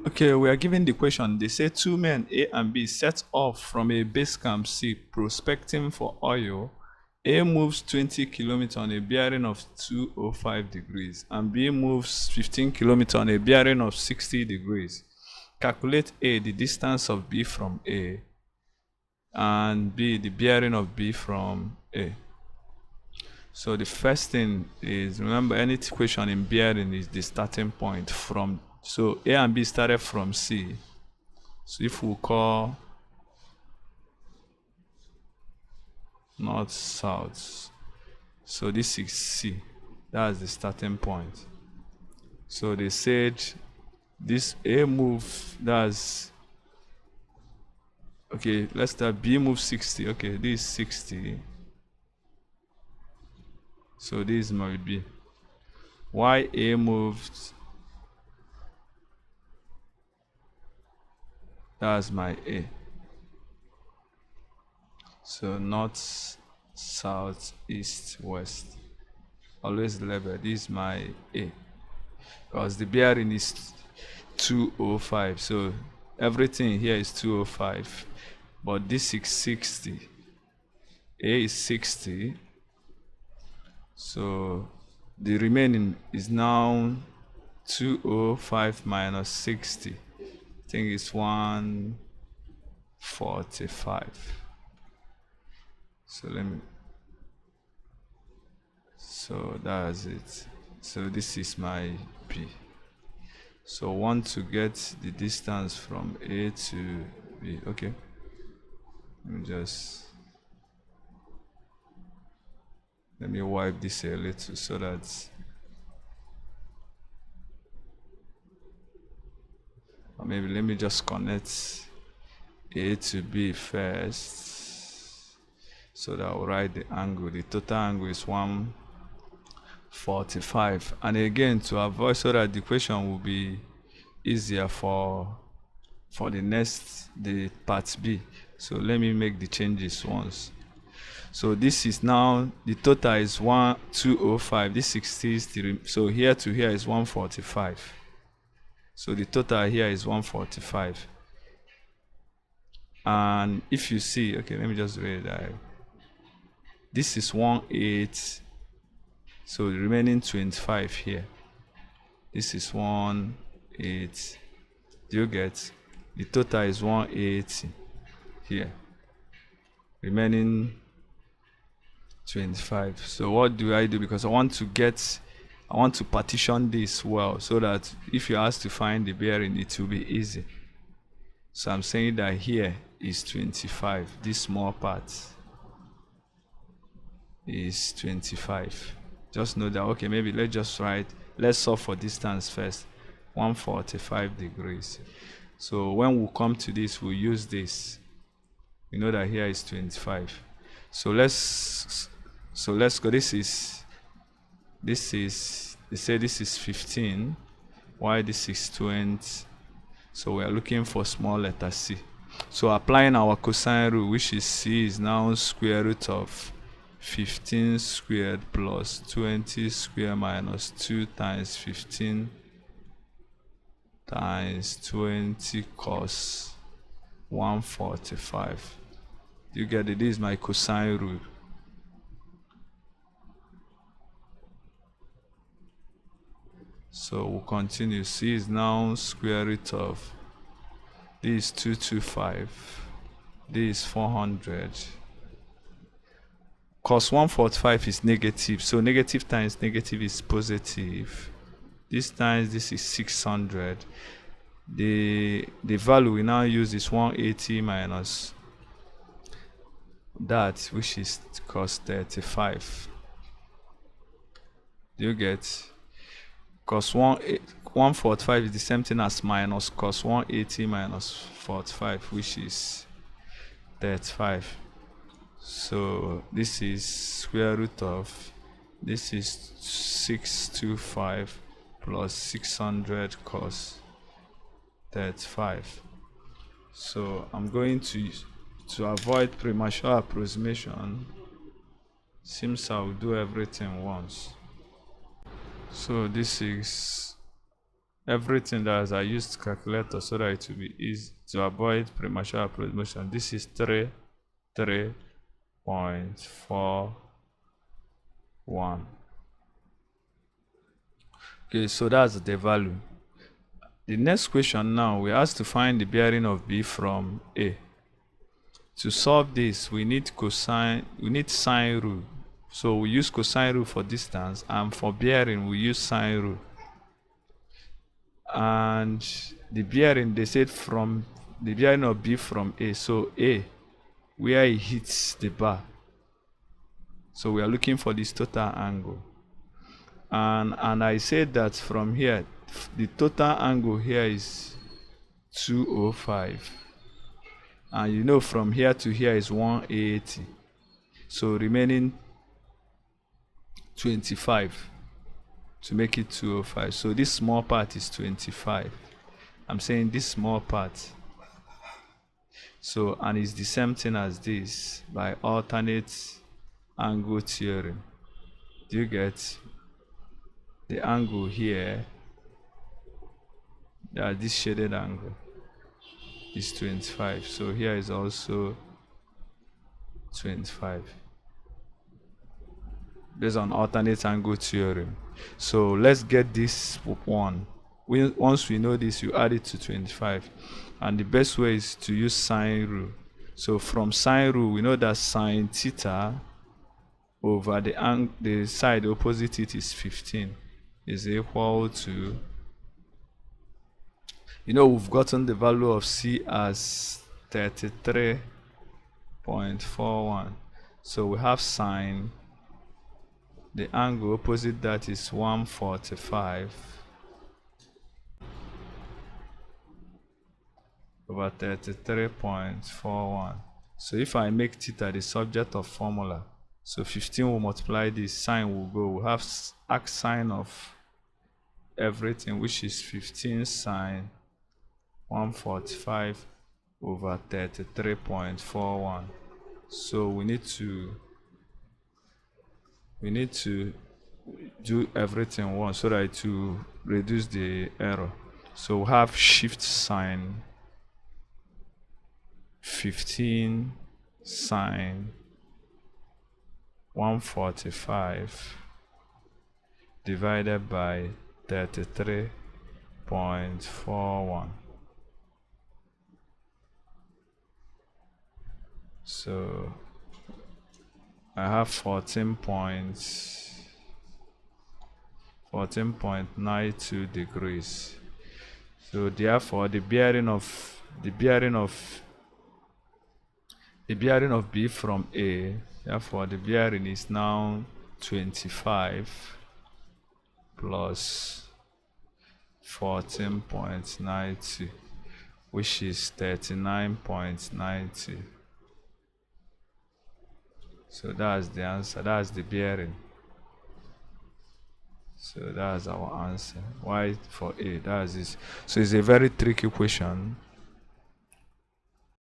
Okay, we are given the question. They say two men, A and B, set off from a base camp C prospecting for oil. A moves 20 kilometers on a bearing of 205 degrees and B moves 15 kilometers on a bearing of 60 degrees. Calculate A, the distance of B from A, and B, the bearing of B from A. So the first thing is, remember, any equation in bearing is the starting point from. So A and B started from C. So if we call north, south, so this is C. That's the starting point. So they said this A move, that's, okay, let's start. B move 60. Okay, this is 60. So this is my B. Why A moved, that's my A. So north, south, east, west. Always label. This is my A. Because the bearing is 205. So everything here is 205. But this is 60. A is 60. So the remaining is now 205 minus 60. I think it's 145. So so that's it. So this is my B. So want to get the distance from A to B. Okay. Let me wipe this a little so that, or maybe let me just connect A to B first, so that I'll write the angle. The total angle is 145. And again, to avoid, so that the equation will be easier for the part B. So let me make the changes once. So this is now, the total is 205. This 60 is so here to here is 145. So the total here is 145. And if you see, okay, let me just read that. This is 18. So the remaining 25 here. This is 18. Do you get? The total is 180 here. Remaining 25. So what do I do? Because I want to partition this well, so that if you ask to find the bearing, it will be easy. So I'm saying that here is 25. This small part is 25. Just know that, okay, maybe let's solve for distance first. 145 degrees. So when we come to this, we'll use this. We know that here is 25. So let's go. They say this is 15. Why this is 20? So we are looking for small letter C. So applying our cosine rule, which is C is now square root of 15 squared plus 20 squared minus 2 times 15 times 20 cos 145. You get it? This is my cosine rule. So we'll continue. C is now square root of, this is 225, this is 400. Cos 145 is negative, so negative times negative is positive. This times this is 600. The value we now use is 180 minus that, which is cos 35. Do you get? Cos 145 is the same thing as minus cos 180 minus 45, which is 35. So this is square root of, this is 625 plus 600 cos 35. So I'm going to avoid premature approximation, seems I'll do everything once. So this is everything that is I used calculator so that it will be easy to avoid premature approximation. This is 3.41. Okay, so that's the value. The next question now, we asked to find the bearing of B from A. To solve this, we need sine rule. So we use cosine rule for distance, and for bearing, we use sine rule. And the bearing, they said from the bearing of B from A. So A, where it hits the bar. So we are looking for this total angle. And I said that from here, the total angle here is 205. And you know from here to here is 180. So remaining 25 to make it 205. So this small part is 25. I'm saying this small part. So, and it's the same thing as this by alternate angle theorem. Do you get the angle here? This shaded angle is 25. So here is also 25 based on alternate angle theorem. So let's get this one. Once we know this, you add it to 25. And the best way is to use sine rule. So from sine rule, we know that sine theta over the side opposite it is 15 is equal to, you know, we've gotten the value of C as 33.41. So we have sine, the angle opposite that is 145 over 33.41. So if I make theta the subject of formula, so 15 will multiply this, sine will go, we'll have arc sine of everything, which is 15 sine 145 over 33.41. So we need to do everything once so that to reduce the error. So we have shift sine 15 sine 145 divided by 33.41. So I have 14.92 degrees. So therefore the bearing of B from A, therefore the bearing is now 25 plus 14.92, which is 39.90. So that's the answer, that's the bearing. So that's our answer. Why for A? That's this. So it's a very tricky question.